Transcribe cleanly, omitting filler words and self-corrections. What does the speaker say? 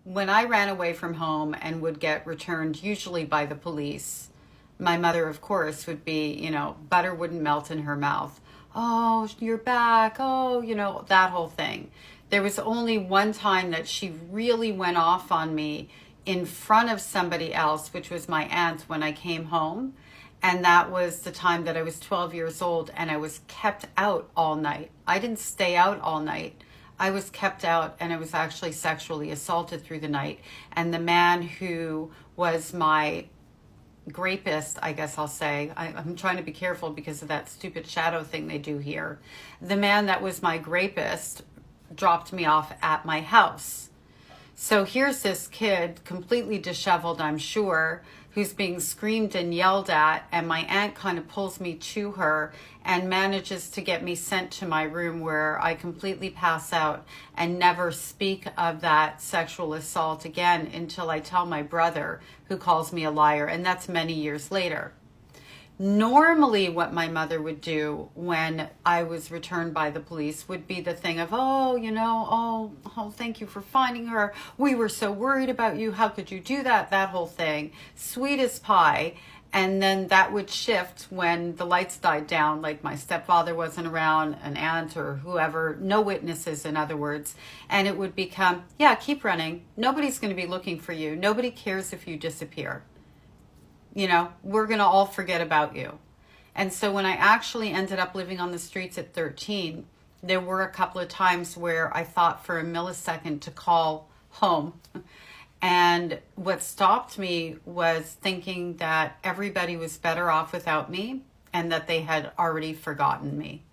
when I ran away from home and would get returned, usually by the police, my mother, of course, would be, butter wouldn't melt in her mouth. Oh, you're back. Oh, that whole thing. There was only one time that she really went off on me in front of somebody else, which was my aunt when I came home. And that was the time that I was 12 years old and I was kept out all night. I didn't stay out all night. I was kept out and I was actually sexually assaulted through the night. And the man who was my grapist, I guess I'll say, I'm trying to be careful because of that stupid shadow thing they do here. The man that was my grapist dropped me off at my house. So here's this kid, completely disheveled, I'm sure, who's being screamed and yelled at, and my aunt kind of pulls me to her and manages to get me sent to my room where I completely pass out and never speak of that sexual assault again until I tell my brother, who calls me a liar, and that's many years later. Normally what my mother would do when I was returned by the police would be the thing of, thank you for finding her. We were so worried about you. How could you do that? That whole thing. Sweet as pie. And then that would shift when the lights died down, like my stepfather wasn't around, an aunt or whoever, no witnesses, in other words. And it would become, yeah, keep running. Nobody's going to be looking for you. Nobody cares if you disappear. We're going to all forget about you. And so when I actually ended up living on the streets at 13, there were a couple of times where I thought for a millisecond to call home. And what stopped me was thinking that everybody was better off without me and that they had already forgotten me.